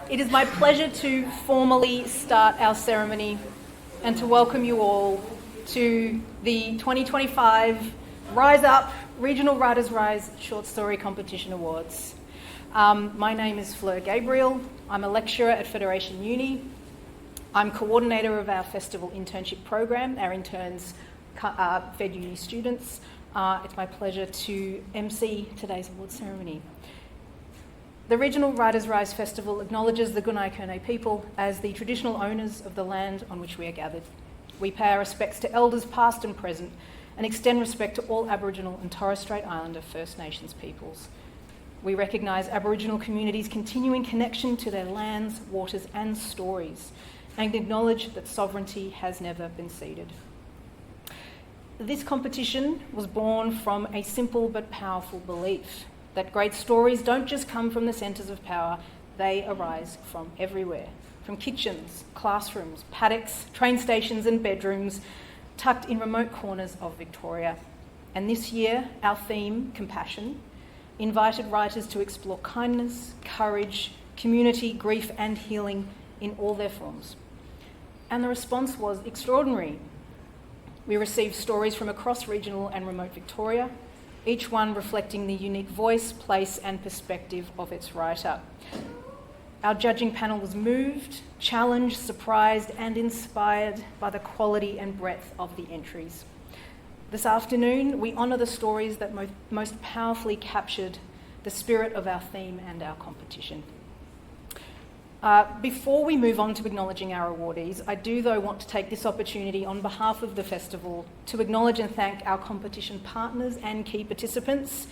It is my pleasure to formally start our ceremony and to welcome you all to the 2025 Rise Up Regional Writers' Rise Short Story Competition Awards. My name is Fleur Gabriel. I'm a lecturer at Federation Uni. I'm coordinator of our festival internship program. Our interns Fed Uni students. It's my pleasure to MC today's award ceremony. The Regional Writers' Rise Festival acknowledges the Gunai-Kurnai people as the traditional owners of the land on which we are gathered. We pay our respects to elders past and present and extend respect to all Aboriginal and Torres Strait Islander First Nations peoples. We recognise Aboriginal communities' continuing connection to their lands, waters and stories, and acknowledge that sovereignty has never been ceded. This competition was born from a simple but powerful belief that great stories don't just come from the centres of power, they arise from everywhere. From kitchens, classrooms, paddocks, train stations and bedrooms, tucked in remote corners of Victoria. And this year, our theme, Compassion, invited writers to explore kindness, courage, community, grief and healing in all their forms. And the response was extraordinary. We received stories from across regional and remote Victoria, each one reflecting the unique voice, place and perspective of its writer. Our judging panel was moved, challenged, surprised and inspired by the quality and breadth of the entries. This afternoon, we honour the stories that most powerfully captured the spirit of our theme and our competition. Before we move on to acknowledging our awardees, I do though want to take this opportunity on behalf of the festival to acknowledge and thank our competition partners and key participants.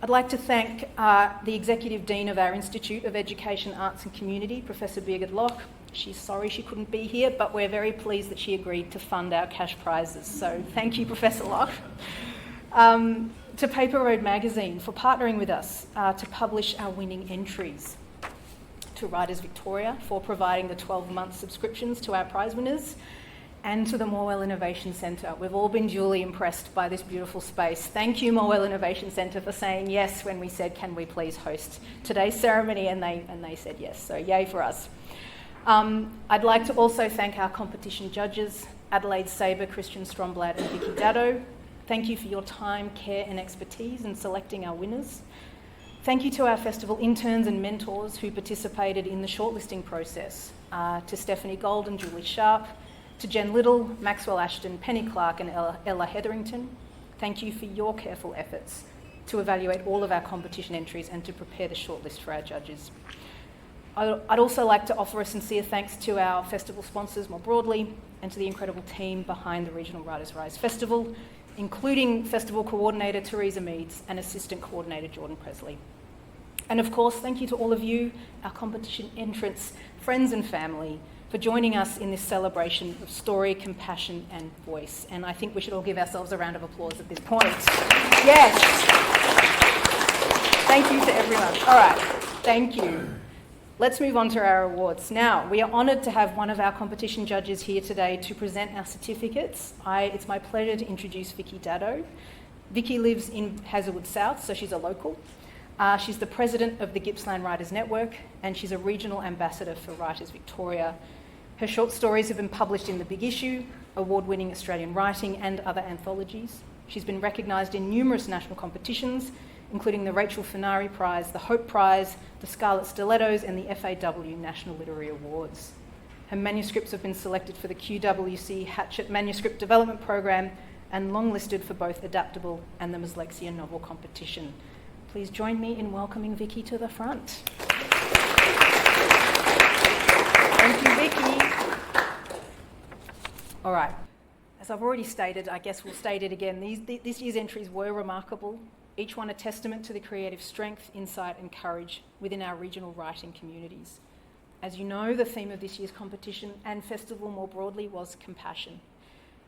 I'd like to thank the Executive Dean of our Institute of Education, Arts and Community, Professor Birgit Locke. She's sorry she couldn't be here, but we're very pleased that she agreed to fund our cash prizes. So thank you, Professor Locke. To Paper Road Magazine for partnering with us to publish our winning entries. To Writers Victoria for providing the 12-month subscriptions to our prize winners, and to the Morwell Innovation Centre. We've all been duly impressed by this beautiful space. Thank you, Morwell Innovation Centre, for saying yes when we said, can we please host today's ceremony, and they said yes, so yay for us. I'd like to also thank our competition judges, Adelaide Sabre, Christian Stromblad and Vicky Dado. Thank you for your time, care and expertise in selecting our winners. Thank you to our festival interns and mentors who participated in the shortlisting process, to Stephanie Gold and Julie Sharp, to Jen Little, Maxwell Ashton, Penny Clark and Ella Hetherington. Thank you for your careful efforts to evaluate all of our competition entries and to prepare the shortlist for our judges. I'd also like to offer a sincere thanks to our festival sponsors more broadly and to the incredible team behind the Regional Writers' Rise Festival, including Festival Coordinator Teresa Meads and Assistant Coordinator Jordan Presley. And of course, thank you to all of you, our competition entrants, friends and family, for joining us in this celebration of story, compassion and voice. And I think we should all give ourselves a round of applause at this point. Yes. Thank you to everyone. All right, thank you. Let's move on to our awards. Now, we are honoured to have one of our competition judges here today to present our certificates. It's my pleasure to introduce Vicky Dado. Vicky lives in Hazelwood South, so she's a local. She's the president of the Gippsland Writers Network, and she's a regional ambassador for Writers Victoria. Her short stories have been published in The Big Issue, award-winning Australian Writing and other anthologies. She's been recognised in numerous national competitions, including the Rachel Finari Prize, the Hope Prize, the Scarlet Stilettos and the FAW National Literary Awards. Her manuscripts have been selected for the QWC Hatchet Manuscript Development Program and longlisted for both Adaptable and the Dyslexia Novel Competition. Please join me in welcoming Vicky to the front. Thank you, Vicky. All right, as I've already stated, I guess we'll state it again, this year's entries were remarkable, each one a testament to the creative strength, insight and courage within our regional writing communities. As you know, the theme of this year's competition and festival more broadly was compassion.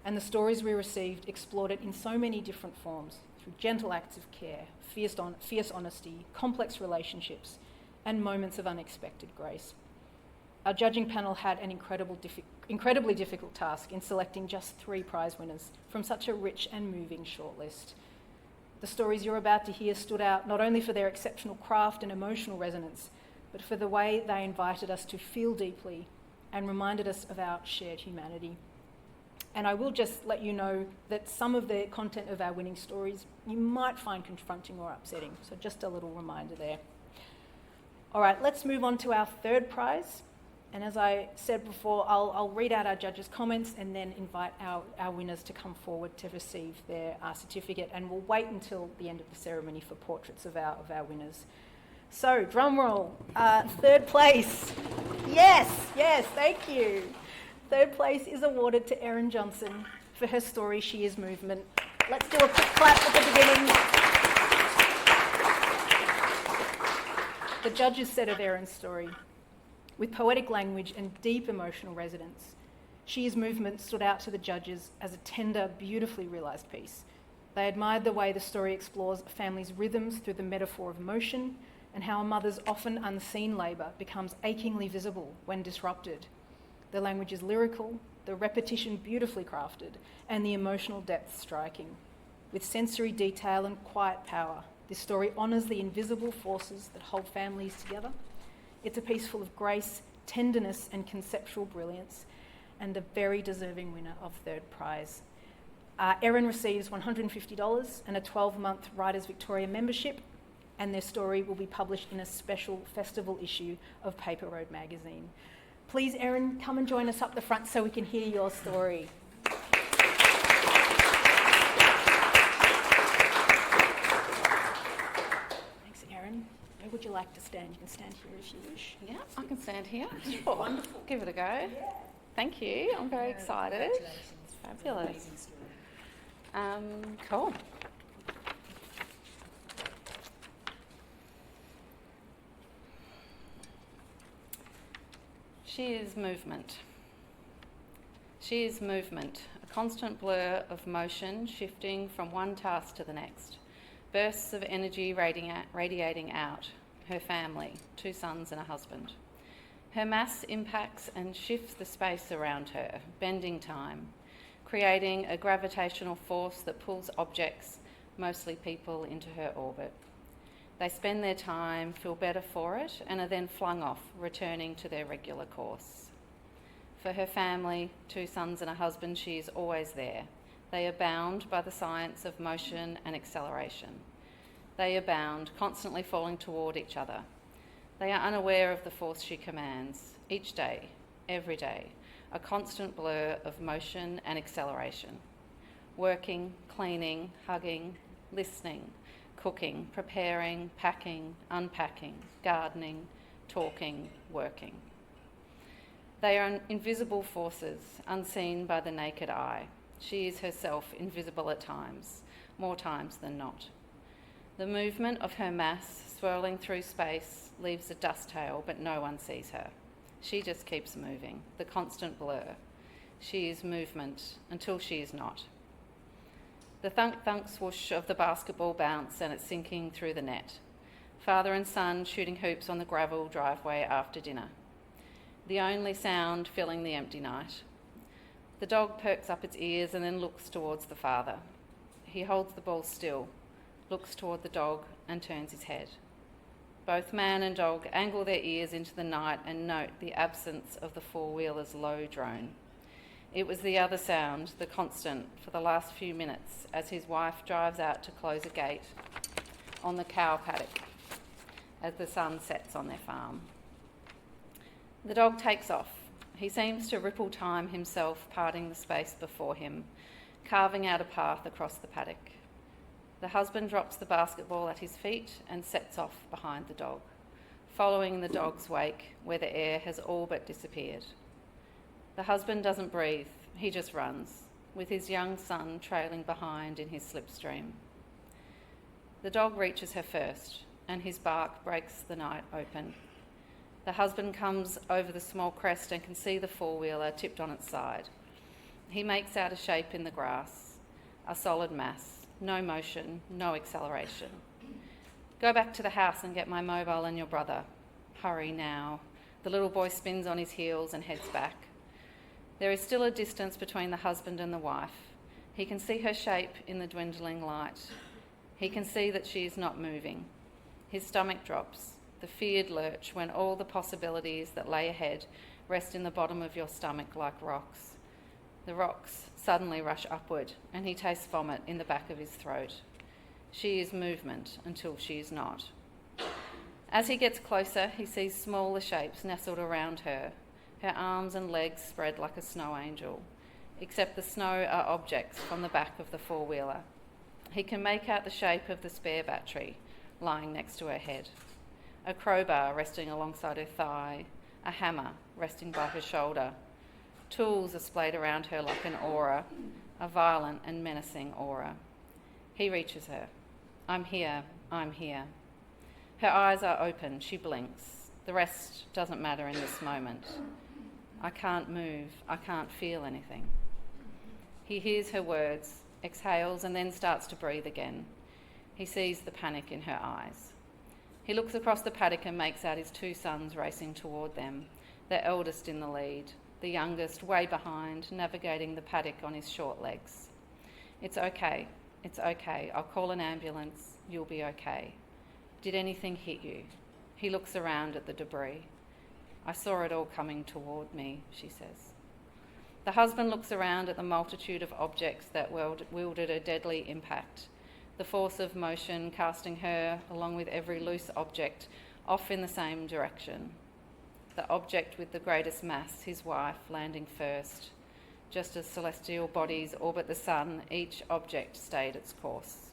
And the stories we received explored it in so many different forms, through gentle acts of care, fierce honesty, complex relationships, and moments of unexpected grace. Our judging panel had an incredibly difficult task in selecting just 3 prize winners from such a rich and moving shortlist. The stories you're about to hear stood out not only for their exceptional craft and emotional resonance, but for the way they invited us to feel deeply and reminded us of our shared humanity. And I will just let you know that some of the content of our winning stories you might find confronting or upsetting, so just a little reminder there. All right, let's move on to our third prize. And as I said before, I'll read out our judges' comments and then invite our winners to come forward to receive their certificate. And we'll wait until the end of the ceremony for portraits of our winners. So, drum roll, third place. Yes, thank you. Third place is awarded to Erin Johnson for her story, She Is Movement. Let's do a quick clap at the beginning. The judges said of Erin's story, with poetic language and deep emotional resonance, She Is Movement stood out to the judges as a tender, beautifully realised piece. They admired the way the story explores a family's rhythms through the metaphor of motion and how a mother's often unseen labour becomes achingly visible when disrupted. The language is lyrical, the repetition beautifully crafted, and the emotional depth striking. With sensory detail and quiet power, this story honours the invisible forces that hold families together. It's a piece full of grace, tenderness, and conceptual brilliance, and a very deserving winner of third prize. Erin receives $150 and a 12-month Writers Victoria membership, and their story will be published in a special festival issue of Paper Road magazine. Please, Erin, come and join us up the front so we can hear your story. Thanks, Erin. Where would you like to stand? You can stand here if you wish. Yeah, I can stand here. Sure. Wonderful. Give it a go. Yeah. Thank you. I'm very excited. It's fabulous. Cool. She is movement. She is movement, a constant blur of motion shifting from one task to the next, bursts of energy radiating out, her family, 2 sons and a husband. Her mass impacts and shifts the space around her, bending time, creating a gravitational force that pulls objects, mostly people, into her orbit. They spend their time, feel better for it, and are then flung off, returning to their regular course. For her family, 2 sons and a husband, she is always there. They are bound by the science of motion and acceleration. They are bound, constantly falling toward each other. They are unaware of the force she commands, each day, every day, a constant blur of motion and acceleration. Working, cleaning, hugging, listening, cooking, preparing, packing, unpacking, gardening, talking, working. They are invisible forces, unseen by the naked eye. She is herself invisible at times, more times than not. The movement of her mass, swirling through space, leaves a dust tail, but no one sees her. She just keeps moving, the constant blur. She is movement until she is not. The thunk-thunk swoosh of the basketball bounce and its sinking through the net. Father and son shooting hoops on the gravel driveway after dinner. The only sound filling the empty night. The dog perks up its ears and then looks towards the father. He holds the ball still, looks toward the dog and turns his head. Both man and dog angle their ears into the night and note the absence of the four-wheeler's low drone. It was the other sound, the constant, for the last few minutes as his wife drives out to close a gate on the cow paddock as the sun sets on their farm. The dog takes off. He seems to ripple time himself, parting the space before him, carving out a path across the paddock. The husband drops the basketball at his feet and sets off behind the dog, following the dog's wake where the air has all but disappeared. The husband doesn't breathe, he just runs, with his young son trailing behind in his slipstream. The dog reaches her first, and his bark breaks the night open. The husband comes over the small crest and can see the four-wheeler tipped on its side. He makes out a shape in the grass, a solid mass, no motion, no acceleration. Go back to the house and get my mobile and your brother. Hurry now. The little boy spins on his heels and heads back. There is still a distance between the husband and the wife. He can see her shape in the dwindling light. He can see that she is not moving. His stomach drops. the feared lurch when all the possibilities that lay ahead rest in the bottom of your stomach like rocks. The rocks suddenly rush upward, and he tastes vomit in the back of his throat. She is movement until she is not. As he gets closer, he sees smaller shapes nestled around her, her arms and legs spread like a snow angel, except the snow are objects from the back of the four-wheeler. He can make out the shape of the spare battery lying next to her head, a crowbar resting alongside her thigh, a hammer resting by her shoulder. Tools are splayed around her like an aura, a violent and menacing aura. He reaches her. I'm here, I'm here. Her eyes are open, she blinks. The rest doesn't matter in this moment. I can't move, I can't feel anything. He hears her words, exhales, and then starts to breathe again. He sees the panic in her eyes. He looks across the paddock and makes out his two sons racing toward them, their eldest in the lead, the youngest way behind, navigating the paddock on his short legs. It's okay, I'll call an ambulance, you'll be okay. Did anything hit you? He looks around at the debris. I saw it all coming toward me, she says. The husband looks around at the multitude of objects that wielded a deadly impact, the force of motion casting her, along with every loose object, off in the same direction. The object with the greatest mass, his wife, landing first. Just as celestial bodies orbit the sun, each object stayed its course.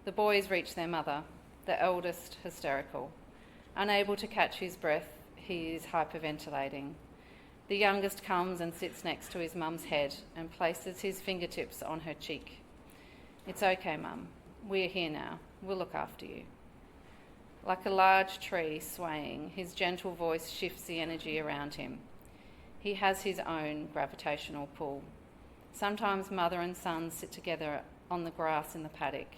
The boys reach their mother, the eldest hysterical. Unable to catch his breath, he is hyperventilating. The youngest comes and sits next to his mum's head and places his fingertips on her cheek. It's okay, Mum. We're here now. We'll look after you. Like a large tree swaying, his gentle voice shifts the energy around him. He has his own gravitational pull. Sometimes mother and son sit together on the grass in the paddock,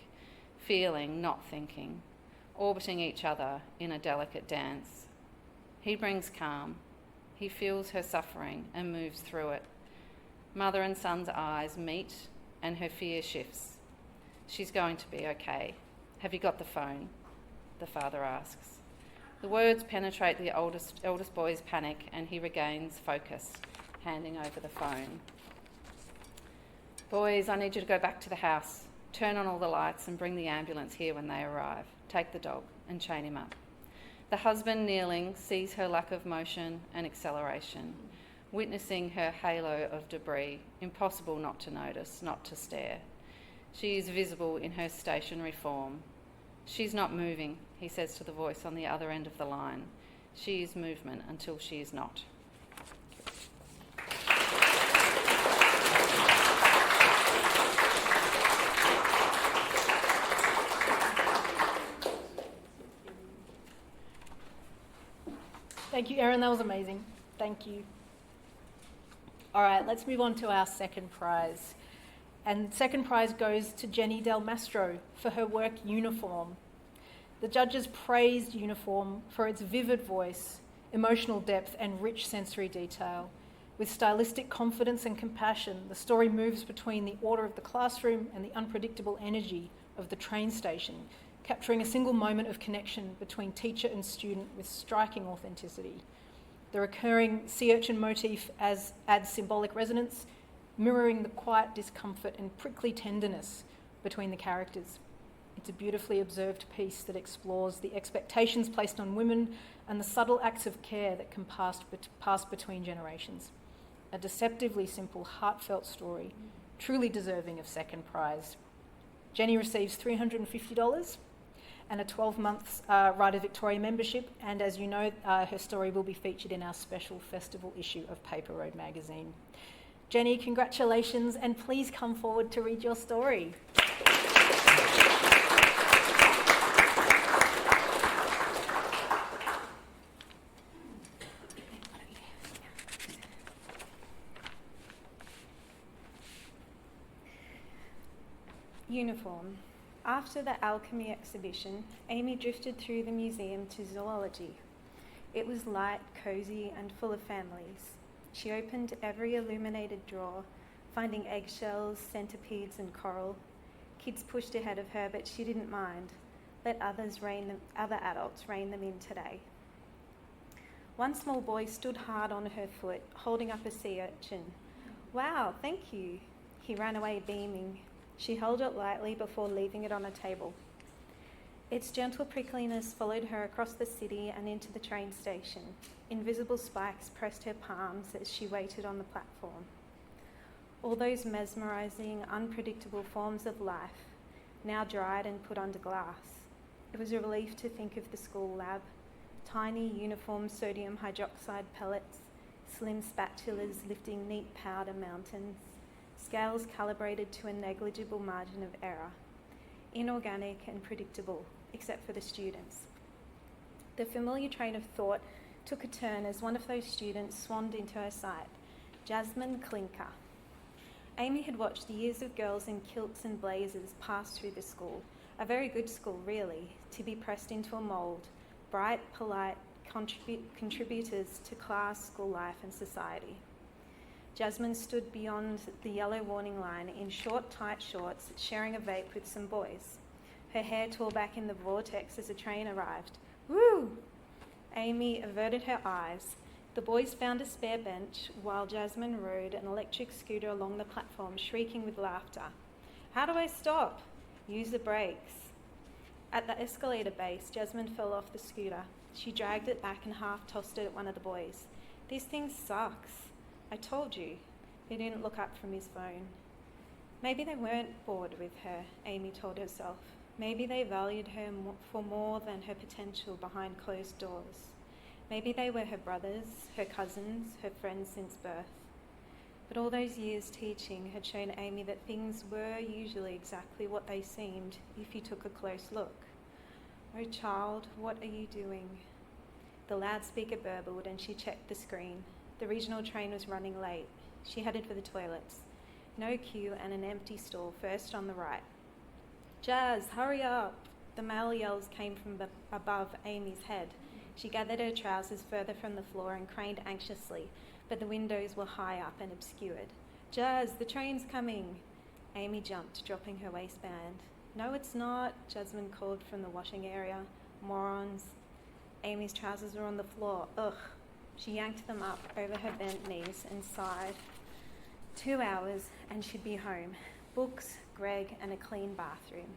feeling, not thinking, orbiting each other in a delicate dance. He brings calm. He feels her suffering and moves through it. Mother and son's eyes meet and her fear shifts. She's going to be okay. Have you got the phone? The father asks. The words penetrate the eldest boy's panic and he regains focus, handing over the phone. Boys, I need you to go back to the house. Turn on all the lights and bring the ambulance here when they arrive. Take the dog and chain him up. The husband, kneeling, sees her lack of motion and acceleration, witnessing her halo of debris, impossible not to notice, not to stare. She is visible in her stationary form. She's not moving, he says to the voice on the other end of the line. She is movement until she is not. Thank you, Erin. That was amazing. Thank you. All right, let's move on to our second prize. And second prize goes to Jennie del Mastro for her work Uniform. The judges praised Uniform for its vivid voice, emotional depth, and rich sensory detail. With stylistic confidence and compassion, the story moves between the order of the classroom and the unpredictable energy of the train station, capturing a single moment of connection between teacher and student with striking authenticity. The recurring sea urchin motif adds symbolic resonance, mirroring the quiet discomfort and prickly tenderness between the characters. It's a beautifully observed piece that explores the expectations placed on women and the subtle acts of care that can pass between generations. A deceptively simple, heartfelt story, truly deserving of second prize. Jennie receives $350 and a 12-month Writer Victoria membership, and as you know, her story will be featured in our special festival issue of Paper Road magazine. Jennie, congratulations, and please come forward to read your story. Uniform. After the alchemy exhibition, Amy drifted through the museum to zoology. It was light, cosy, and full of families. She opened every illuminated drawer, finding eggshells, centipedes, and coral. Kids pushed ahead of her, but she didn't mind. Let other adults rein them in today. One small boy stood hard on her foot, holding up a sea urchin. Wow, thank you. He ran away beaming. She held it lightly before leaving it on a table. Its gentle prickliness followed her across the city and into the train station. Invisible spikes pressed her palms as she waited on the platform. All those mesmerising, unpredictable forms of life, now dried and put under glass. It was a relief to think of the school lab. Tiny uniform sodium hydroxide pellets, slim spatulas lifting neat powder mountains, scales calibrated to a negligible margin of error. Inorganic and predictable, except for the students. The familiar train of thought took a turn as one of those students swanned into her sight, Jasmine Clinker. Amy had watched years of girls in kilts and blazers pass through the school, a very good school really, to be pressed into a mould, bright, polite contributors to class, school life and society. Jasmine stood beyond the yellow warning line in short, tight shorts, sharing a vape with some boys. Her hair tore back in the vortex as a train arrived. Woo! Amy averted her eyes. The boys found a spare bench while Jasmine rode an electric scooter along the platform, shrieking with laughter. How do I stop? Use the brakes. At the escalator base, Jasmine fell off the scooter. She dragged it back and half-tossed it at one of the boys. This thing sucks. I told you. He didn't look up from his phone. Maybe they weren't bored with her, Amy told herself. Maybe they valued her for more than her potential behind closed doors. Maybe they were her brothers, her cousins, her friends since birth. But all those years teaching had shown Amy that things were usually exactly what they seemed if you took a close look. Oh child, what are you doing? The loudspeaker burbled and she checked the screen. The regional train was running late. She headed for the toilets. No queue and an empty stall first on the right. Jazz, hurry up! The male yells came from above Amy's head. She gathered her trousers further from the floor and craned anxiously, but the windows were high up and obscured. Jazz, the train's coming! Amy jumped, dropping her waistband. No, it's not, Jasmine called from the washing area. Morons. Amy's trousers were on the floor. Ugh. She yanked them up over her bent knees and sighed. 2 hours and she'd be home. Books, Greg, and a clean bathroom.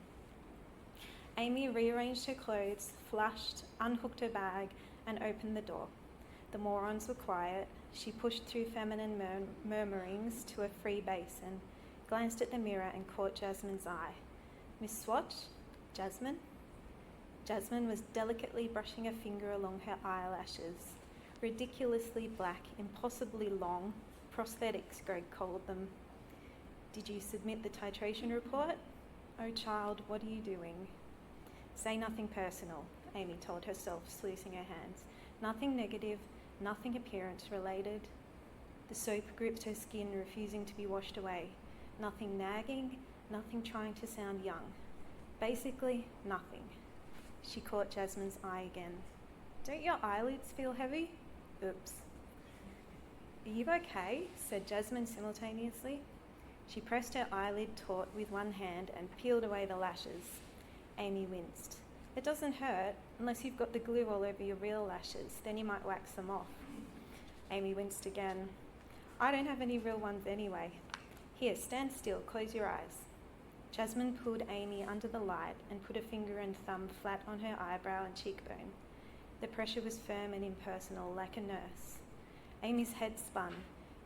Amy rearranged her clothes, flushed, unhooked her bag, and opened the door. The morons were quiet. She pushed through feminine murmurings to a free basin, glanced at the mirror and caught Jasmine's eye. Miss Swatch? Jasmine? Jasmine was delicately brushing a finger along her eyelashes. Ridiculously black, impossibly long, prosthetics, Greg called them. Did you submit the titration report? Oh child, what are you doing? Say nothing personal, Amy told herself, sluicing her hands. Nothing negative, nothing appearance related. The soap gripped her skin, refusing to be washed away. Nothing nagging, nothing trying to sound young. Basically, nothing. She caught Jasmine's eye again. Don't your eyelids feel heavy? Oops. Are you okay? Said Jasmine simultaneously. She pressed her eyelid taut with one hand and peeled away the lashes. Amy winced. It doesn't hurt unless you've got the glue all over your real lashes. Then you might wax them off. Amy winced again. I don't have any real ones anyway. Here, stand still, close your eyes. Jasmine pulled Amy under the light and put a finger and thumb flat on her eyebrow and cheekbone. The pressure was firm and impersonal, like a nurse. Amy's head spun.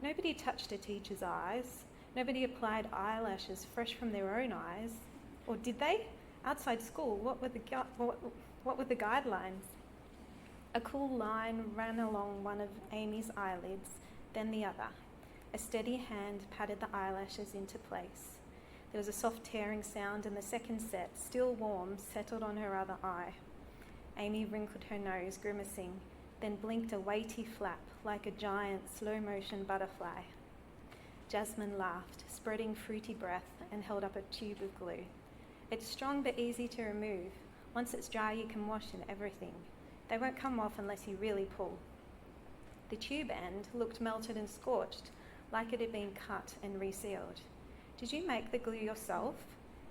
Nobody touched a teacher's eyes. Nobody applied eyelashes fresh from their own eyes. Or did they? Outside school, what were the guidelines? A cool line ran along one of Amy's eyelids, then the other. A steady hand patted the eyelashes into place. There was a soft tearing sound and the second set, still warm, settled on her other eye. Amy wrinkled her nose, grimacing, then blinked a weighty flap like a giant slow-motion butterfly. Jasmine laughed, spreading fruity breath, and held up a tube of glue. It's strong but easy to remove. Once it's dry, you can wash in everything. They won't come off unless you really pull. The tube end looked melted and scorched, like it had been cut and resealed. Did you make the glue yourself?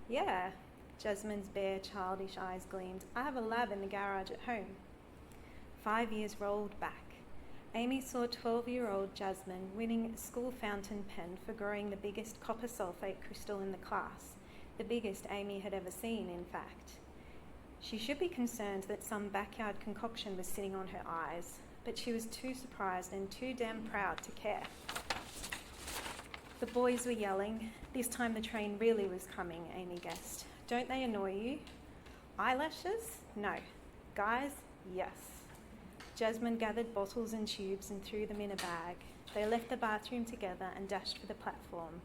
Yeah. Jasmine's bare, childish eyes gleamed. I have a lab in the garage at home. 5 years rolled back. Amy saw 12-year-old Jasmine winning a school fountain pen for growing the biggest copper sulfate crystal in the class, the biggest Amy had ever seen, in fact. She should be concerned that some backyard concoction was sitting on her eyes, but she was too surprised and too damn proud to care. The boys were yelling. This time the train really was coming, Amy guessed. Don't they annoy you? Eyelashes? No. Guys? Yes. Jasmine gathered bottles and tubes and threw them in a bag. They left the bathroom together and dashed for the platform.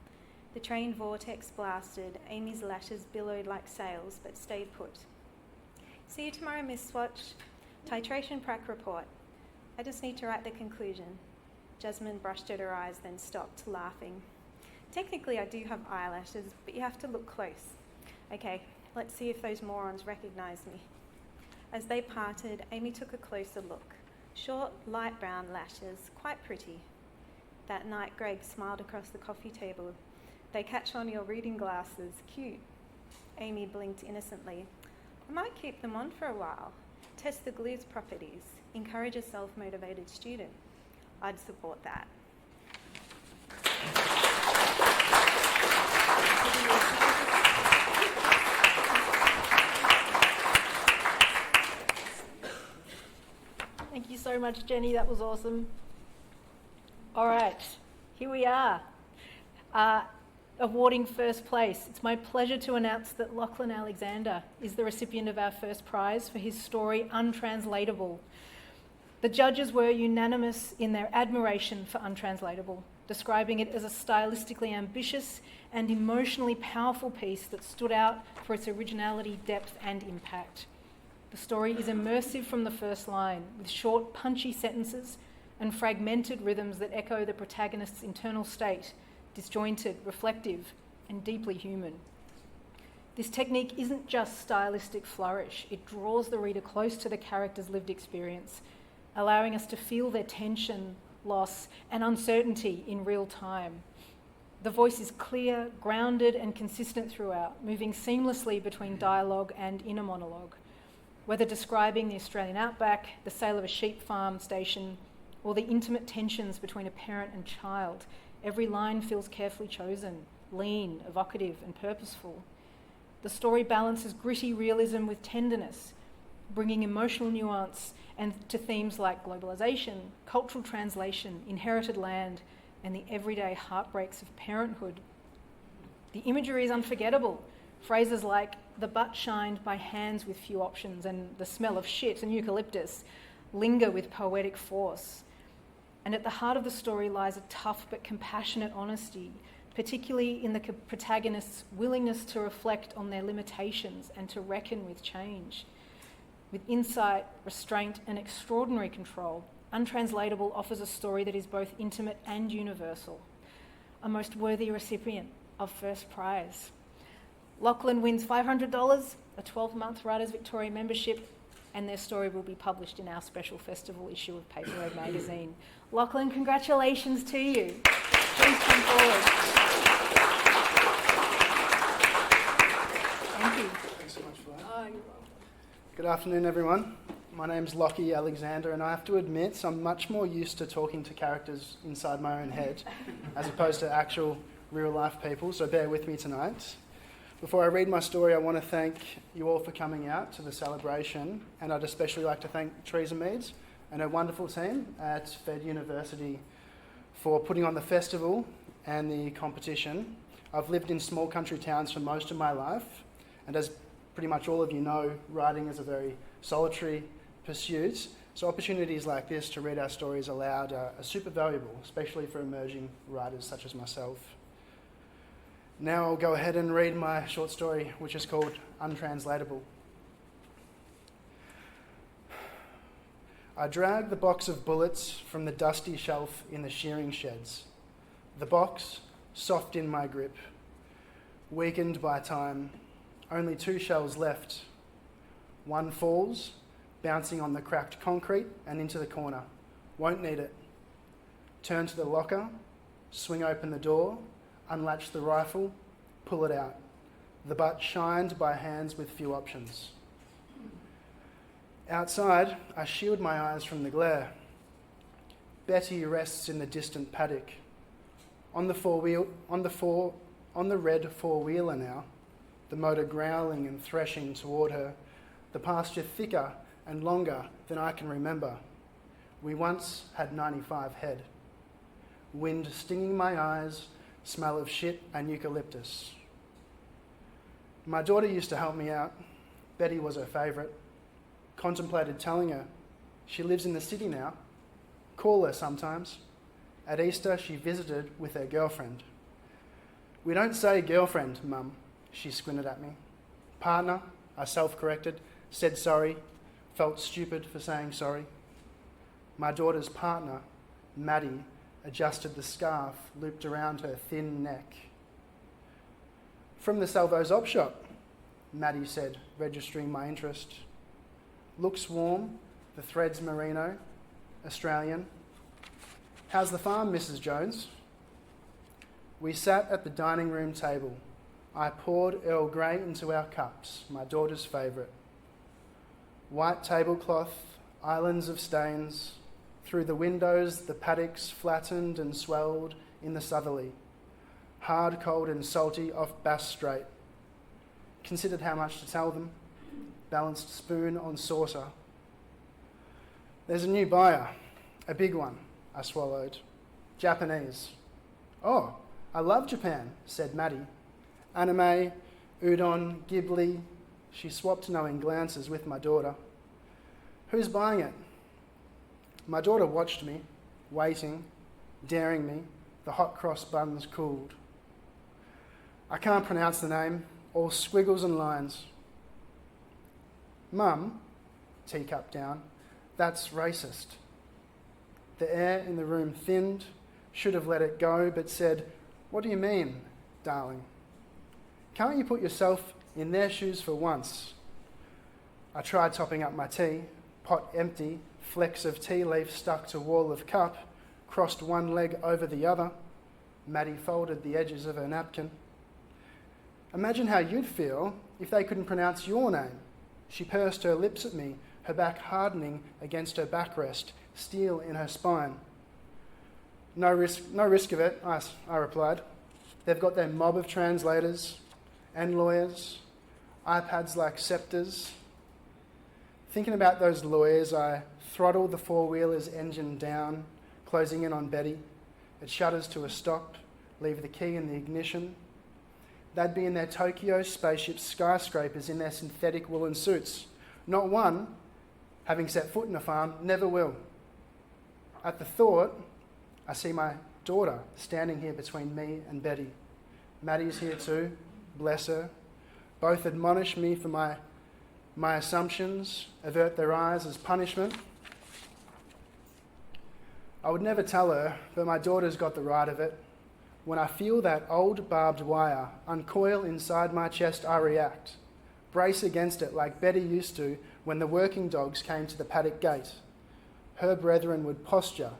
The train vortex blasted. Amy's lashes billowed like sails, but stayed put. See you tomorrow, Miss Swatch. Titration prac report. I just need to write the conclusion. Jasmine brushed at her eyes, then stopped, laughing. Technically, I do have eyelashes, but you have to look close. Okay, let's see if those morons recognise me. As they parted, Amy took a closer look. Short, light brown lashes, quite pretty. That night, Greg smiled across the coffee table. They catch on your reading glasses, cute. Amy blinked innocently. I might keep them on for a while. Test the glue's properties. Encourage a self-motivated student. I'd support that. Thank you so much, Jennie. That was awesome. All right, here we are. Awarding first place. It's my pleasure to announce that Lachlan Alexander is the recipient of our first prize for his story, Untranslatable. The judges were unanimous in their admiration for Untranslatable, describing it as a stylistically ambitious and emotionally powerful piece that stood out for its originality, depth, and impact. The story is immersive from the first line, with short, punchy sentences and fragmented rhythms that echo the protagonist's internal state, disjointed, reflective, and deeply human. This technique isn't just stylistic flourish, it draws the reader close to the character's lived experience, allowing us to feel their tension, loss, and uncertainty in real time. The voice is clear, grounded, and consistent throughout, moving seamlessly between dialogue and inner monologue. Whether describing the Australian outback, the sale of a sheep farm station, or the intimate tensions between a parent and child, every line feels carefully chosen, lean, evocative, and purposeful. The story balances gritty realism with tenderness, bringing emotional nuance and to themes like globalisation, cultural translation, inherited land, and the everyday heartbreaks of parenthood. The imagery is unforgettable. Phrases like the butt shined by hands with few options and the smell of shit and eucalyptus linger with poetic force. And at the heart of the story lies a tough but compassionate honesty, particularly in the protagonist's willingness to reflect on their limitations and to reckon with change. With insight, restraint, and extraordinary control, Untranslatable offers a story that is both intimate and universal, a most worthy recipient of first prize. Lachlan wins $500, a 12-month Writers Victoria membership, and their story will be published in our special festival issue of Paper Road magazine. Lachlan, congratulations to you. Please come forward. Thank you. Thanks so much for that. Oh, you're welcome. Good afternoon, everyone. My name's Lachy Alexander, and I have to admit I'm much more used to talking to characters inside my own head as opposed to actual real-life people, so bear with me tonight. Before I read my story, I want to thank you all for coming out to the celebration, and I'd especially like to thank Teresa Meads and her wonderful team at Fed University for putting on the festival and the competition. I've lived in small country towns for most of my life, and as pretty much all of you know, writing is a very solitary pursuit, so opportunities like this to read our stories aloud are super valuable, especially for emerging writers such as myself. Now I'll go ahead and read my short story, which is called Untranslatable. I dragged the box of bullets from the dusty shelf in the shearing sheds. The box, soft in my grip, weakened by time, only 2 shells left. One falls, bouncing on the cracked concrete and into the corner. Won't need it. Turn to the locker, swing open the door, unlatch the rifle, pull it out. the butt shined by hands with few options. Outside, I shield my eyes from the glare. Betty rests in the distant paddock. On the red four-wheeler now, the motor growling and threshing toward her, the pasture thicker and longer than I can remember. We once had 95 head. Wind stinging my eyes, smell of shit and eucalyptus. My daughter used to help me out. Betty was her favourite. Contemplated telling her. She lives in the city now. Call her sometimes. At Easter, she visited with her girlfriend. We don't say girlfriend, Mum, she squinted at me. Partner, I self-corrected, said sorry, felt stupid for saying sorry. My daughter's partner, Maddie, adjusted the scarf looped around her thin neck. From the Salvo's op shop, Maddie said, registering my interest. Looks warm, the thread's merino, Australian. How's the farm, Mrs. Jones? We sat at the dining room table. I poured Earl Grey into our cups, my daughter's favourite. White tablecloth, islands of stains. Through the windows, the paddocks flattened and swelled in the southerly. Hard, cold and salty off Bass Strait. Considered how much to tell them. Balanced spoon on saucer. There's a new buyer, a big one, I swallowed. Japanese. Oh, I love Japan, said Maddie. Anime, udon, Ghibli. She swapped knowing glances with my daughter. Who's buying it? My daughter watched me, waiting, daring me. The hot cross buns cooled. I can't pronounce the name, all squiggles and lines. Mum, teacup down, that's racist. The air in the room thinned, should have let it go, but said, what do you mean, darling? Can't you put yourself in their shoes for once? I tried topping up my tea, pot empty, flecks of tea leaf stuck to wall of cup, crossed one leg over the other. Maddie folded the edges of her napkin. Imagine how you'd feel if they couldn't pronounce your name. She pursed her lips at me, her back hardening against her backrest, steel in her spine. No risk of it, I replied. They've got their mob of translators and lawyers, iPads like scepters. Thinking about those lawyers, I throttled the four-wheeler's engine down, closing in on Betty. It shudders to a stop, leave the key in the ignition. They'd be in their Tokyo spaceship skyscrapers in their synthetic woolen suits. Not one, having set foot in a farm, never will. At the thought, I see my daughter standing here between me and Betty. Maddie's here too, bless her. Both admonish me for my assumptions, avert their eyes as punishment. I would never tell her, but my daughter's got the right of it. When I feel that old barbed wire uncoil inside my chest, I react. Brace against it like Betty used to when the working dogs came to the paddock gate. Her brethren would posture,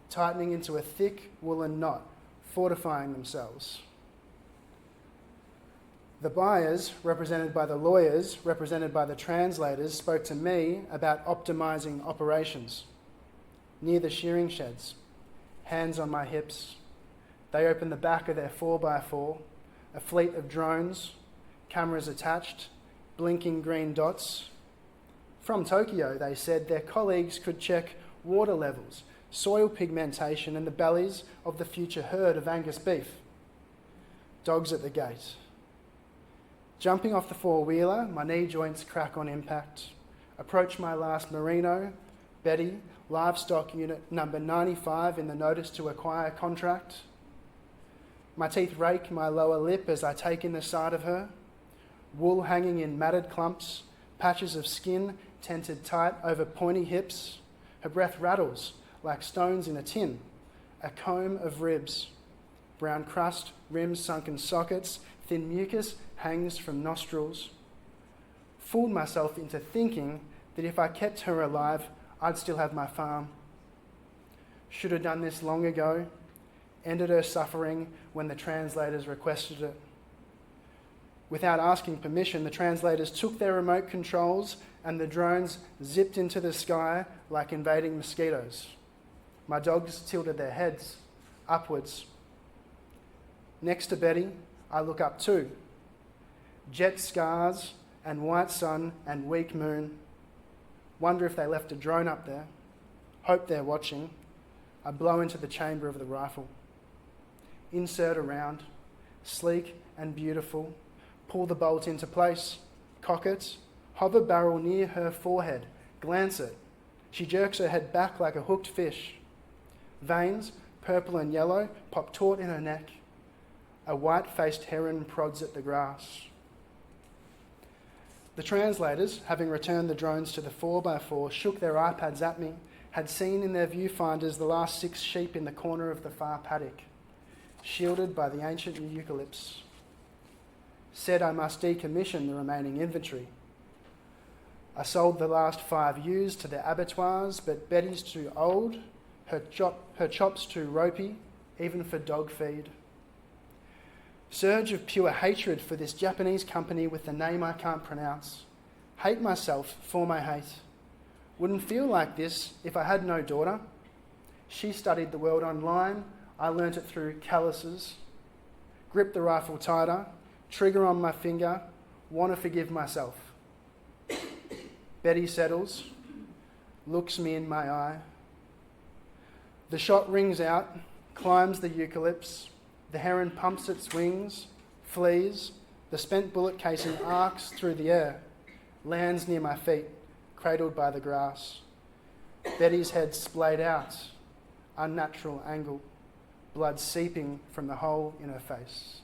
tightening into a thick woolen knot, fortifying themselves. The buyers, represented by the lawyers, represented by the translators, spoke to me about optimising operations. Near the shearing sheds, hands on my hips, they opened the back of their 4x4, a fleet of drones, cameras attached, blinking green dots. From Tokyo, they said their colleagues could check water levels, soil pigmentation and the bellies of the future herd of Angus beef. Dogs at the gate. Jumping off the four-wheeler, my knee joints crack on impact. Approach my last merino, Betty, livestock unit number 95 in the notice to acquire contract. My teeth rake my lower lip as I take in the sight of her. Wool hanging in matted clumps, patches of skin tented tight over pointy hips. Her breath rattles like stones in a tin. A comb of ribs. Brown crust, rims sunken sockets, thin mucus hangs from nostrils. Fooled myself into thinking that if I kept her alive, I'd still have my farm. Should have done this long ago. Ended her suffering when the translators requested it. Without asking permission, the translators took their remote controls and the drones zipped into the sky like invading mosquitoes. My dogs tilted their heads upwards. Next to Betty, I look up too. Jet scars and white sun and weak moon. Wonder if they left a drone up there. Hope they're watching. I blow into the chamber of the rifle. Insert a round, sleek and beautiful. Pull the bolt into place, cock it, hover barrel near her forehead, glance it. She jerks her head back like a hooked fish. Veins, purple and yellow, pop taut in her neck. A white-faced heron prods at the grass. The translators, having returned the drones to the 4x4, shook their iPads at me, had seen in their viewfinders the last 6 sheep in the corner of the far paddock, shielded by the ancient eucalypts. Said I must decommission the remaining inventory. I sold the last 5 ewes to the abattoirs, but Betty's too old, her chops too ropey, even for dog feed. Surge of pure hatred for this Japanese company with the name I can't pronounce. Hate myself for my hate. Wouldn't feel like this if I had no daughter. She studied the world online, I learnt it through calluses. Grip the rifle tighter, trigger on my finger, want to forgive myself. Betty settles, looks me in my eye. The shot rings out, climbs the eucalypts. The heron pumps its wings, flees. The spent bullet casing arcs through the air, lands near my feet, cradled by the grass. Betty's head splayed out, unnatural angle, blood seeping from the hole in her face.